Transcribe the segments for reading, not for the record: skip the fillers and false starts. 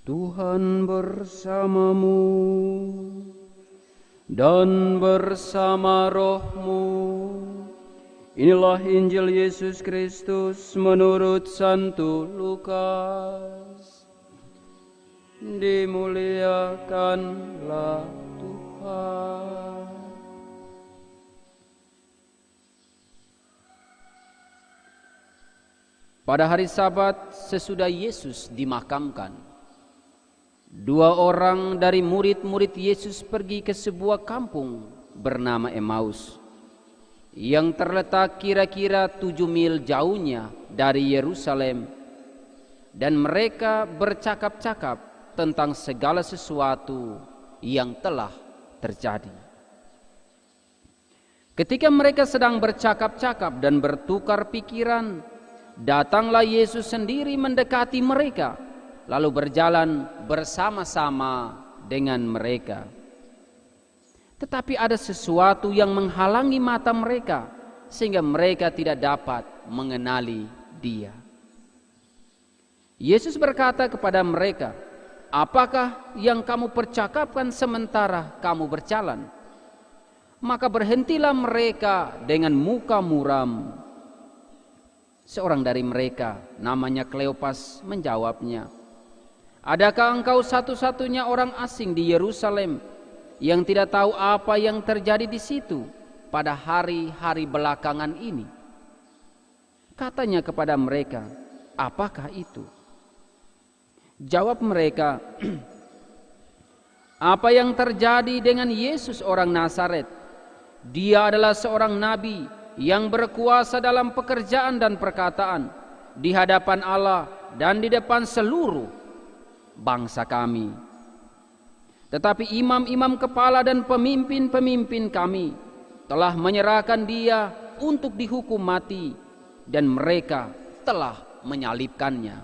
Tuhan bersamamu dan bersama rohmu. Inilah Injil Yesus Kristus menurut Santo Lukas. Dimuliakanlah Tuhan. Pada hari Sabat sesudah Yesus dimakamkan, dua orang dari murid-murid Yesus pergi ke sebuah kampung bernama Emmaus yang terletak kira-kira 7 mil jauhnya dari Yerusalem, dan mereka bercakap-cakap tentang segala sesuatu yang telah terjadi. Ketika mereka sedang bercakap-cakap dan bertukar pikiran, datanglah Yesus sendiri mendekati mereka, lalu berjalan bersama-sama dengan mereka. Tetapi ada sesuatu yang menghalangi mata mereka, sehingga mereka tidak dapat mengenali Dia. Yesus berkata kepada mereka, "Apakah yang kamu percakapkan sementara kamu berjalan?" Maka berhentilah mereka dengan muka muram. Seorang dari mereka, namanya Kleopas, menjawabnya, "Adakah engkau satu-satunya orang asing di Yerusalem yang tidak tahu apa yang terjadi di situ pada hari-hari belakangan ini?" Katanya kepada mereka, "Apakah itu?" Jawab mereka, "Apa yang terjadi dengan Yesus orang Nazaret? Dia adalah seorang nabi yang berkuasa dalam pekerjaan dan perkataan di hadapan Allah dan di depan seluruh bangsa kami. Tetapi imam-imam kepala dan pemimpin-pemimpin kami telah menyerahkan Dia untuk dihukum mati, dan mereka telah menyalibkannya.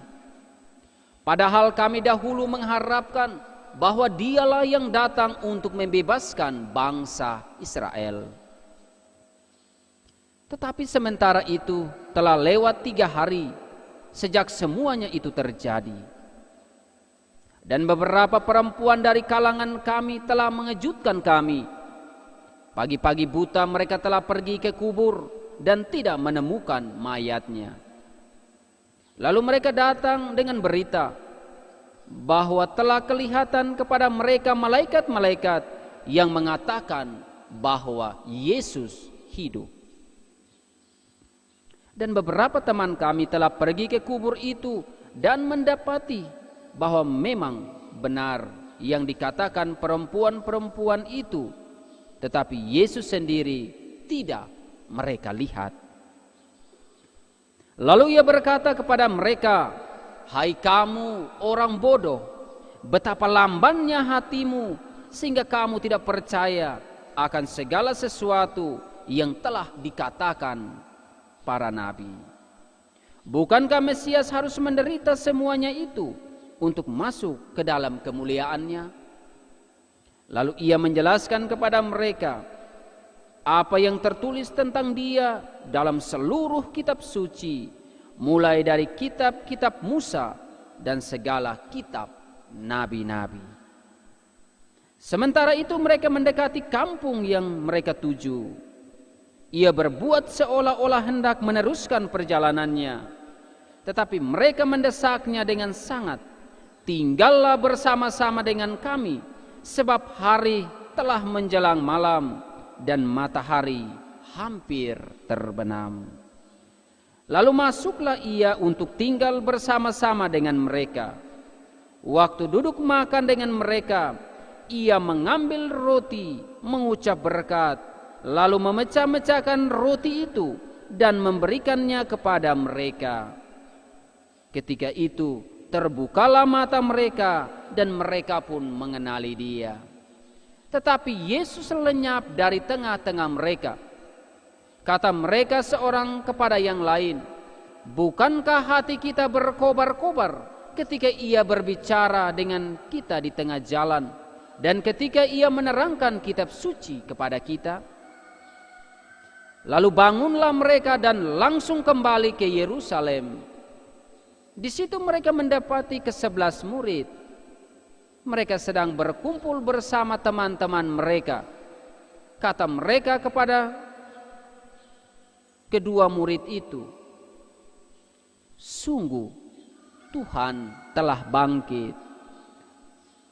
Padahal kami dahulu mengharapkan bahwa Dialah yang datang untuk membebaskan bangsa Israel. Tetapi sementara itu telah lewat 3 hari sejak semuanya itu terjadi. Dan beberapa perempuan dari kalangan kami telah mengejutkan kami. Pagi-pagi buta mereka telah pergi ke kubur dan tidak menemukan mayatnya. Lalu mereka datang dengan berita bahwa telah kelihatan kepada mereka malaikat-malaikat yang mengatakan bahwa Yesus hidup. Dan beberapa teman kami telah pergi ke kubur itu dan mendapati bahwa memang benar yang dikatakan perempuan-perempuan itu, tetapi Yesus sendiri tidak mereka lihat." Lalu Ia berkata kepada mereka, "Hai kamu orang bodoh, betapa lambannya hatimu sehingga kamu tidak percaya akan segala sesuatu yang telah dikatakan para nabi. Bukankah Mesias harus menderita semuanya itu untuk masuk ke dalam kemuliaannya?" Lalu Ia menjelaskan kepada mereka apa yang tertulis tentang Dia dalam seluruh kitab suci, mulai dari kitab-kitab Musa dan segala kitab nabi-nabi. Sementara itu mereka mendekati kampung yang mereka tuju. Ia berbuat seolah-olah hendak meneruskan perjalanannya, tetapi mereka mendesaknya dengan sangat, "Tinggallah bersama-sama dengan kami, sebab hari telah menjelang malam dan matahari hampir terbenam." Lalu masuklah Ia untuk tinggal bersama-sama dengan mereka. Waktu duduk makan dengan mereka, Ia mengambil roti, mengucap berkat, lalu memecah-mecahkan roti itu dan memberikannya kepada mereka. Ketika itu terbukalah mata mereka dan mereka pun mengenali Dia. Tetapi Yesus lenyap dari tengah-tengah mereka. Kata mereka seorang kepada yang lain, "Bukankah hati kita berkobar-kobar ketika Ia berbicara dengan kita di tengah jalan, dan ketika Ia menerangkan kitab suci kepada kita?" Lalu bangunlah mereka dan langsung kembali ke Yerusalem. Di situ mereka mendapati ke-11 murid, Mereka sedang berkumpul bersama teman-teman mereka. Kata mereka kepada kedua murid itu, sungguh Tuhan telah bangkit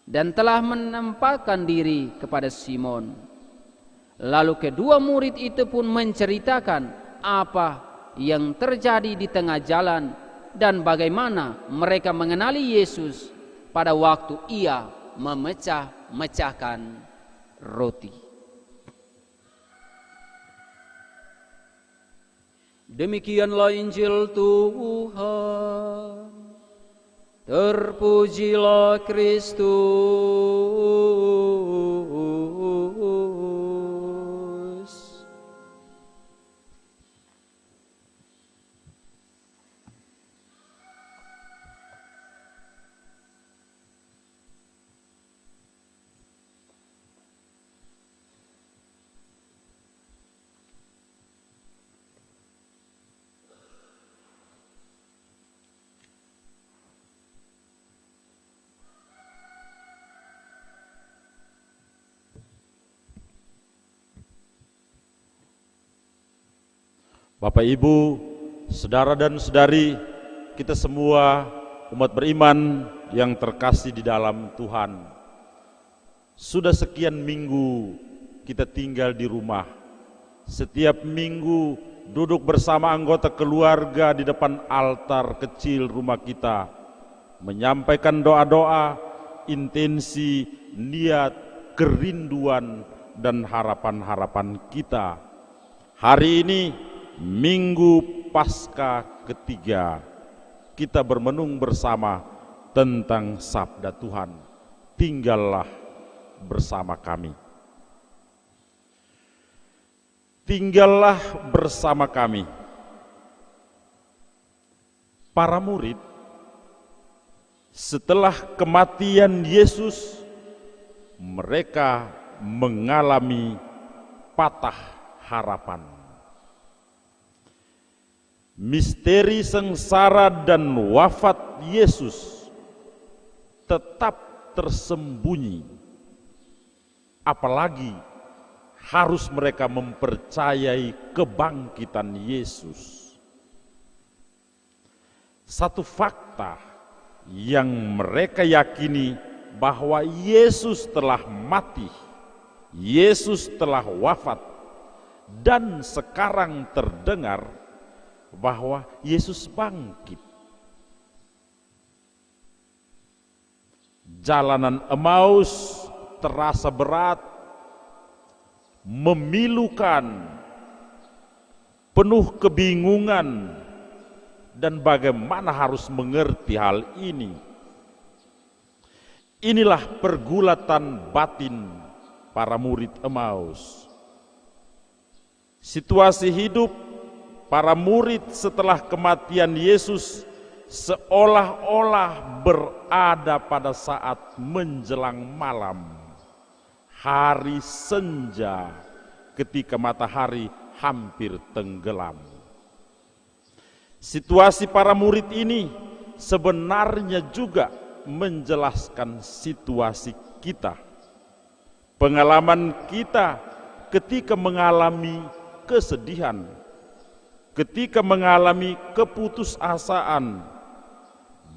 dan telah menampakkan diri kepada Simon. Lalu kedua murid itu pun menceritakan apa yang terjadi di tengah jalan dan bagaimana mereka mengenali Yesus pada waktu ia memecah-mecahkan roti. Demikianlah Injil Tuhan. Terpujilah Kristus. Bapak, Ibu, saudara dan saudari, kita semua umat beriman yang terkasih di dalam Tuhan. Sudah sekian minggu kita tinggal di rumah. Setiap minggu duduk bersama anggota keluarga di depan altar kecil rumah kita, menyampaikan doa-doa, intensi, niat, kerinduan, dan harapan-harapan kita. Hari ini Minggu Paskah ketiga, kita bermenung bersama tentang sabda Tuhan, tinggallah bersama kami. Tinggallah bersama kami. Para murid setelah kematian Yesus, mereka mengalami patah harapan. Misteri sengsara dan wafat Yesus tetap tersembunyi, apalagi harus mereka mempercayai kebangkitan Yesus. Satu fakta yang mereka yakini bahwa Yesus telah mati, Yesus telah wafat, dan sekarang terdengar bahwa Yesus bangkit. Jalanan Emmaus terasa berat, memilukan, penuh kebingungan, dan bagaimana harus mengerti hal ini. Inilah pergulatan batin para murid Emmaus. Situasi hidup para murid setelah kematian Yesus seolah-olah berada pada saat menjelang malam, hari senja, ketika matahari hampir tenggelam. Situasi para murid ini sebenarnya juga menjelaskan situasi kita, pengalaman kita ketika mengalami kesedihan, ketika mengalami keputusasaan.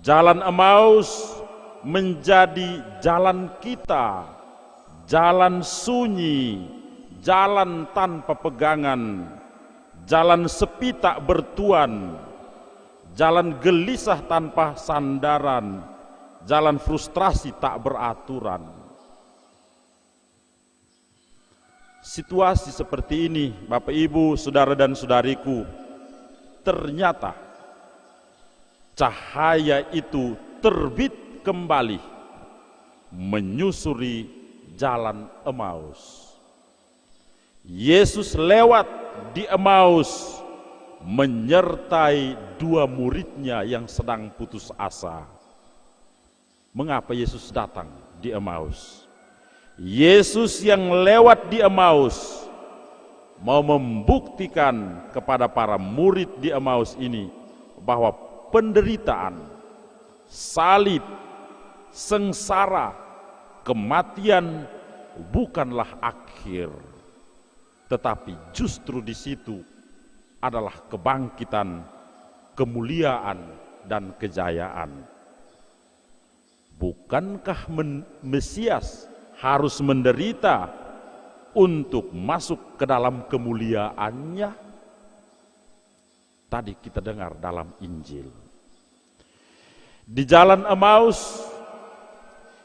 Jalan Emmaus menjadi jalan kita, jalan sunyi, jalan tanpa pegangan, jalan sepi tak bertuan, jalan gelisah tanpa sandaran, jalan frustrasi tak beraturan. Situasi seperti ini, Bapak, Ibu, saudara dan saudariku, ternyata cahaya itu terbit kembali menyusuri jalan Emmaus. Yesus lewat di Emmaus menyertai dua muridnya yang sedang putus asa. Mengapa Yesus datang di Emmaus? Yesus yang lewat di Emmaus mau membuktikan kepada para murid di Emmaus ini bahwa penderitaan, salib, sengsara, kematian bukanlah akhir, tetapi justru di situ adalah kebangkitan, kemuliaan, dan kejayaan. Bukankah Mesias harus menderita untuk masuk ke dalam kemuliaannya? Tadi kita dengar dalam Injil. Di jalan Emmaus,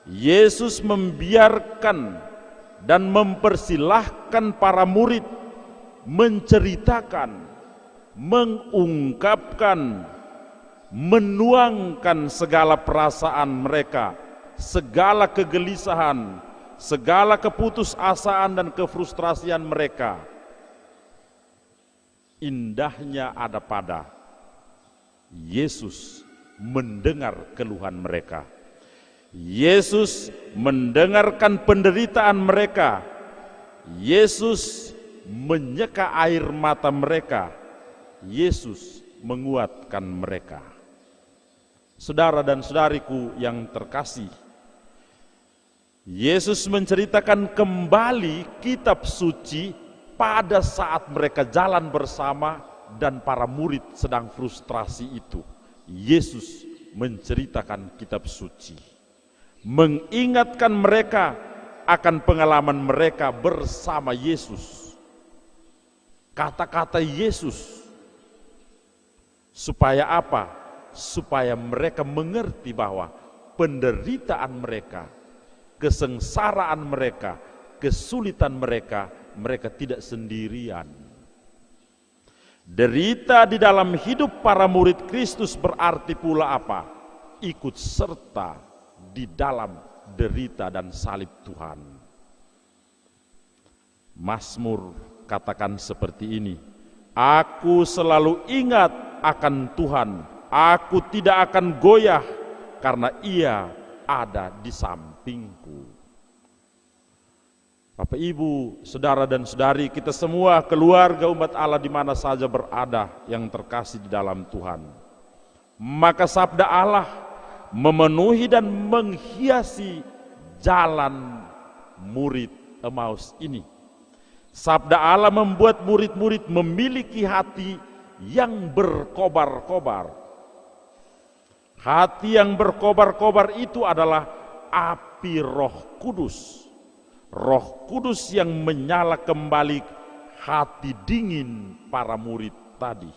Yesus membiarkan dan mempersilahkan para murid menceritakan, mengungkapkan, menuangkan segala perasaan mereka, segala kegelisahan, segala keputusasaan dan kefrustrasian mereka. Indahnya ada pada Yesus mendengar keluhan mereka. Yesus mendengarkan penderitaan mereka. Yesus menyeka air mata mereka. Yesus menguatkan mereka. Saudara dan saudariku yang terkasih, Yesus menceritakan kembali kitab suci pada saat mereka jalan bersama dan para murid sedang frustrasi itu. Yesus menceritakan kitab suci, mengingatkan mereka akan pengalaman mereka bersama Yesus. Kata-kata Yesus supaya apa? Supaya mereka mengerti bahwa penderitaan mereka, kesengsaraan mereka, kesulitan mereka, mereka tidak sendirian. Derita di dalam hidup para murid Kristus berarti pula apa? Ikut serta di dalam derita dan salib Tuhan. Mazmur katakan seperti ini, aku selalu ingat akan Tuhan, aku tidak akan goyah karena Ia ada di sampingku. Bapak, Ibu, saudara dan saudari, kita semua keluarga umat Allah di mana saja berada yang terkasih di dalam Tuhan. Maka sabda Allah memenuhi dan menghiasi jalan murid Emmaus ini. Sabda Allah membuat murid-murid memiliki hati yang berkobar-kobar. Hati yang berkobar-kobar itu adalah api Roh Kudus. Roh Kudus yang menyala kembali hati dingin para murid tadi.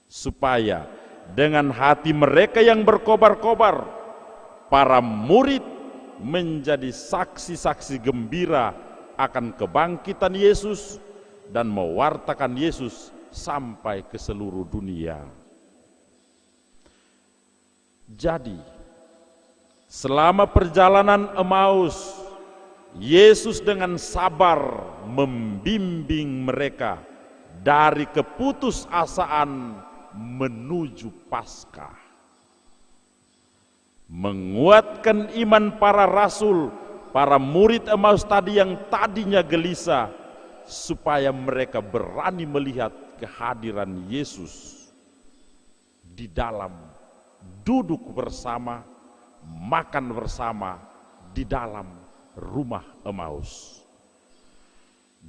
Supaya dengan hati mereka yang berkobar-kobar, para murid menjadi saksi-saksi gembira akan kebangkitan Yesus dan mewartakan Yesus sampai ke seluruh dunia. Jadi, selama perjalanan Emmaus, Yesus dengan sabar membimbing mereka dari keputusasaan menuju Paskah. Menguatkan iman para rasul, para murid Emmaus tadi yang tadinya gelisah, supaya mereka berani melihat kehadiran Yesus di dalam duduk bersama, makan bersama di dalam rumah Emmaus.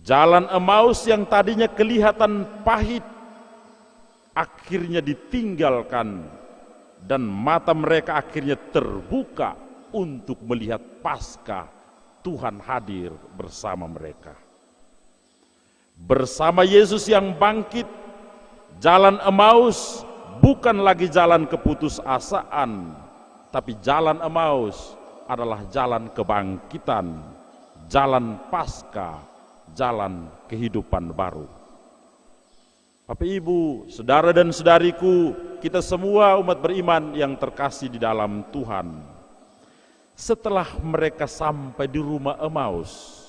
Jalan Emmaus yang tadinya kelihatan pahit akhirnya ditinggalkan dan mata mereka akhirnya terbuka untuk melihat Paskah Tuhan hadir bersama mereka. Bersama Yesus yang bangkit, jalan Emmaus bukan lagi jalan keputusasaan, tapi jalan Emmaus adalah jalan kebangkitan, jalan Paskah, jalan kehidupan baru. Bapak, Ibu, saudara dan saudariku, kita semua umat beriman yang terkasih di dalam Tuhan. Setelah mereka sampai di rumah Emmaus,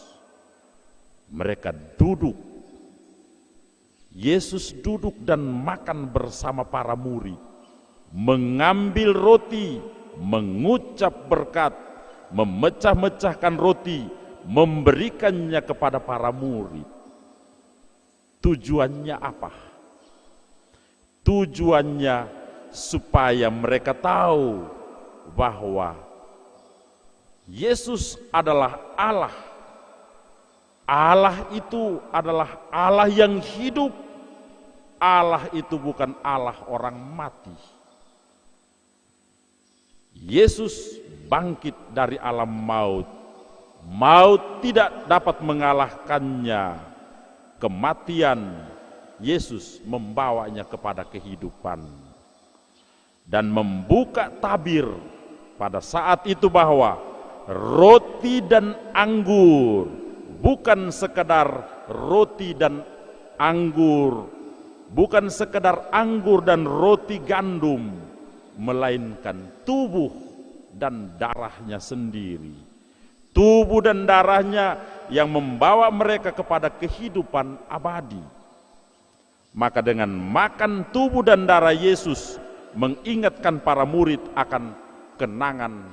mereka duduk. Yesus duduk dan makan bersama para murid, mengambil roti, mengucap berkat, memecah-mecahkan roti, memberikannya kepada para murid. Tujuannya apa? Tujuannya supaya mereka tahu bahwa Yesus adalah Allah. Allah itu adalah Allah yang hidup. Allah itu bukan Allah orang mati. Yesus bangkit dari alam maut. Maut tidak dapat mengalahkannya. Kematian, Yesus membawanya kepada kehidupan. Dan membuka tabir pada saat itu bahwa roti dan anggur bukan sekedar roti dan anggur, bukan sekedar anggur dan roti gandum, melainkan tubuh dan darahnya sendiri. Tubuh dan darahnya yang membawa mereka kepada kehidupan abadi. Maka dengan makan tubuh dan darah Yesus mengingatkan para murid akan kenangan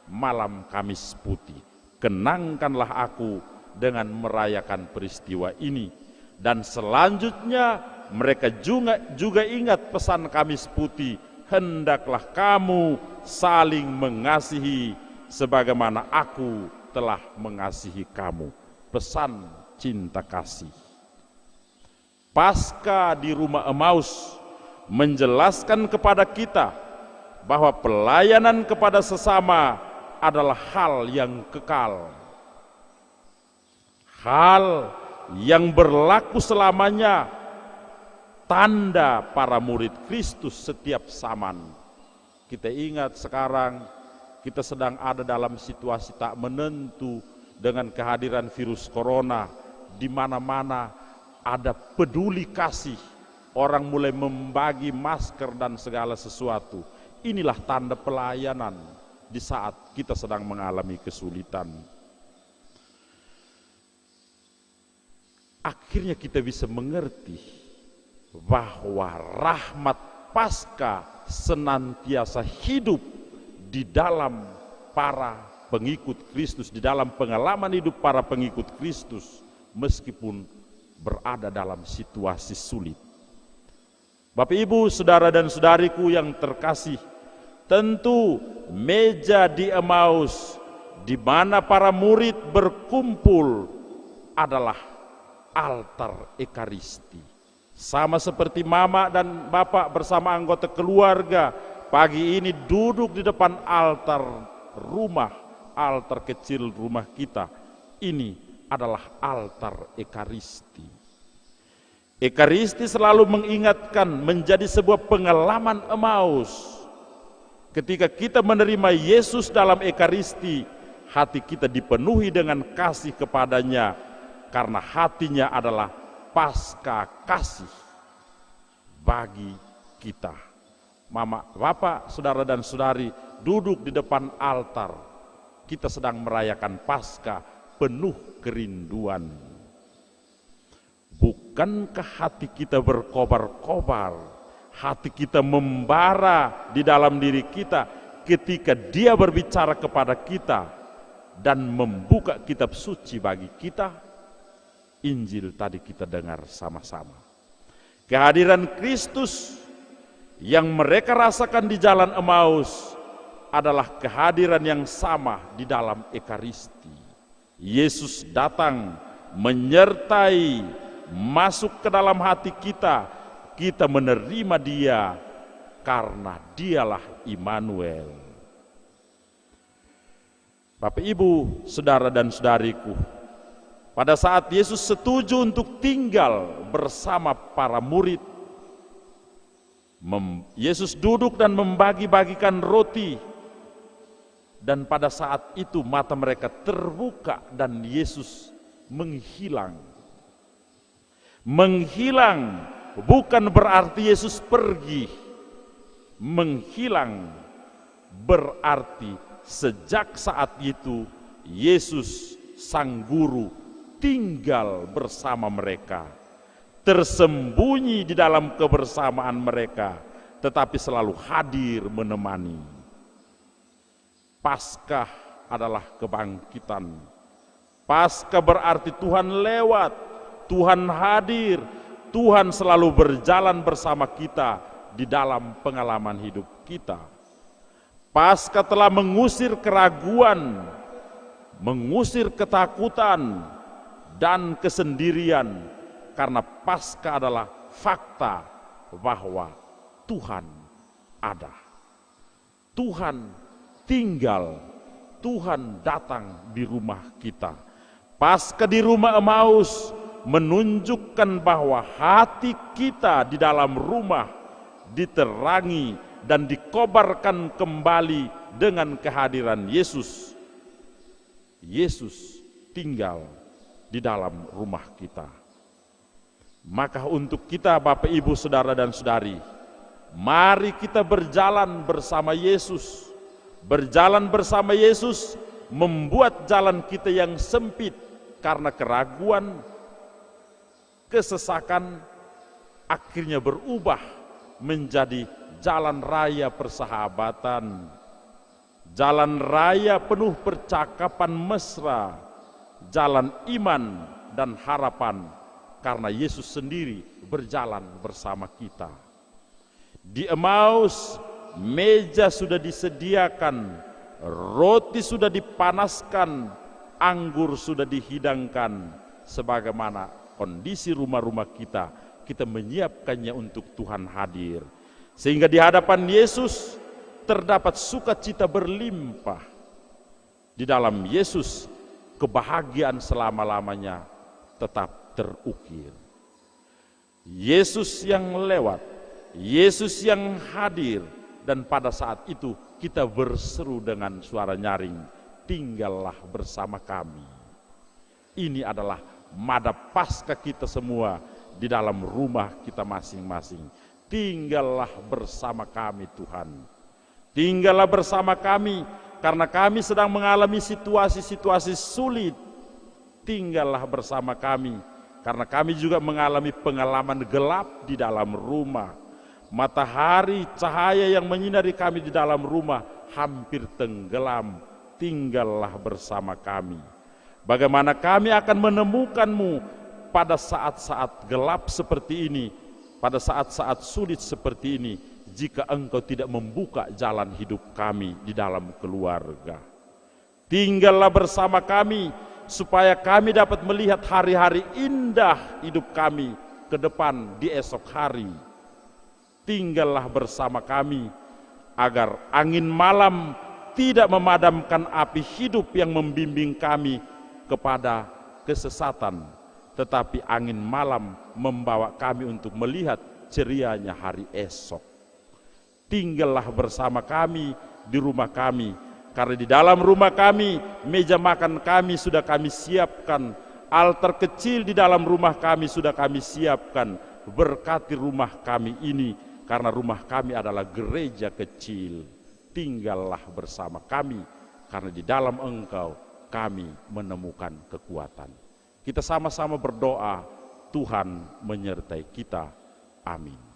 malam Kamis Putih. Kenangkanlah aku dengan merayakan peristiwa ini. Dan selanjutnya mereka juga ingat pesan Kamis Putih. Hendaklah kamu saling mengasihi sebagaimana aku telah mengasihi kamu. Pesan cinta kasih. Paskah di rumah Emmaus menjelaskan kepada kita bahwa pelayanan kepada sesama adalah hal yang kekal. Hal yang berlaku selamanya, tanda para murid Kristus setiap zaman. Kita ingat sekarang kita sedang ada dalam situasi tak menentu dengan kehadiran virus corona. Di mana-mana ada peduli kasih. Orang mulai membagi masker dan segala sesuatu. Inilah tanda pelayanan di saat kita sedang mengalami kesulitan. Akhirnya kita bisa mengerti bahwa rahmat Paskah senantiasa hidup di dalam para pengikut Kristus, di dalam pengalaman hidup para pengikut Kristus, meskipun berada dalam situasi sulit. Bapak Ibu, saudara dan saudariku yang terkasih, tentu meja di Emmaus di mana para murid berkumpul adalah altar Ekaristi. Sama seperti mama dan bapak bersama anggota keluarga pagi ini duduk di depan altar rumah, altar kecil rumah kita. Ini adalah altar Ekaristi. Ekaristi selalu mengingatkan, menjadi sebuah pengalaman Emmaus. Ketika kita menerima Yesus dalam Ekaristi, hati kita dipenuhi dengan kasih kepadanya, karena hatinya adalah Paskah kasih bagi kita. Mama, bapak, saudara dan saudari duduk di depan altar. Kita sedang merayakan Paskah penuh kerinduan. Bukankah hati kita berkobar-kobar? Hati kita membara di dalam diri kita ketika Dia berbicara kepada kita dan membuka kitab suci bagi kita? Injil tadi kita dengar sama-sama. Kehadiran Kristus yang mereka rasakan di jalan Emmaus adalah kehadiran yang sama di dalam Ekaristi. Yesus datang menyertai, masuk ke dalam hati kita. Kita menerima Dia karena Dialah Immanuel. Bapak Ibu, saudara dan saudariku, pada saat Yesus setuju untuk tinggal bersama para murid, Yesus duduk dan membagi-bagikan roti. Dan pada saat itu mata mereka terbuka dan Yesus menghilang. Menghilang bukan berarti Yesus pergi. Menghilang berarti sejak saat itu Yesus sang guru tinggal bersama mereka, tersembunyi di dalam kebersamaan mereka, tetapi selalu hadir menemani. Paskah adalah kebangkitan. Paskah berarti Tuhan lewat, Tuhan hadir, Tuhan selalu berjalan bersama kita di dalam pengalaman hidup kita. Paskah telah mengusir keraguan, mengusir ketakutan dan kesendirian, karena Paskah adalah fakta bahwa Tuhan ada. Tuhan tinggal, Tuhan datang di rumah kita. Paskah di rumah Emmaus menunjukkan bahwa hati kita di dalam rumah diterangi dan dikobarkan kembali dengan kehadiran Yesus. Yesus tinggal di dalam rumah kita. Maka untuk kita Bapak Ibu Saudara dan Saudari, mari kita berjalan bersama Yesus. Berjalan bersama Yesus membuat jalan kita yang sempit karena keraguan, kesesakan, akhirnya berubah menjadi jalan raya persahabatan, jalan raya penuh percakapan mesra, jalan iman dan harapan, karena Yesus sendiri berjalan bersama kita. Di Emmaus, meja sudah disediakan, roti sudah dipanaskan, anggur sudah dihidangkan. Sebagaimana kondisi rumah-rumah kita, kita menyiapkannya untuk Tuhan hadir. Sehingga di hadapan Yesus terdapat sukacita berlimpah. Di dalam Yesus, kebahagiaan selama-lamanya tetap terukir. Yesus yang lewat, Yesus yang hadir, dan pada saat itu kita berseru dengan suara nyaring, tinggallah bersama kami. Ini adalah mada Paskah kita semua di dalam rumah kita masing-masing. Tinggallah bersama kami Tuhan. Tinggallah bersama kami karena kami sedang mengalami situasi-situasi sulit. Tinggallah bersama kami karena kami juga mengalami pengalaman gelap di dalam rumah. Matahari cahaya yang menyinari kami di dalam rumah hampir tenggelam. Tinggallah bersama kami. Bagaimana kami akan menemukanmu pada saat-saat gelap seperti ini, pada saat-saat sulit seperti ini, jika engkau tidak membuka jalan hidup kami di dalam keluarga. Tinggallah bersama kami, supaya kami dapat melihat hari-hari indah hidup kami ke depan di esok hari. Tinggallah bersama kami, agar angin malam tidak memadamkan api hidup yang membimbing kami kepada kesesatan, tetapi angin malam membawa kami untuk melihat cerianya hari esok. Tinggallah bersama kami di rumah kami, karena di dalam rumah kami, meja makan kami sudah kami siapkan, altar kecil di dalam rumah kami sudah kami siapkan. Berkati rumah kami ini, karena rumah kami adalah gereja kecil. Tinggallah bersama kami, karena di dalam Engkau kami menemukan kekuatan. Kita sama-sama berdoa, Tuhan menyertai kita. Amin.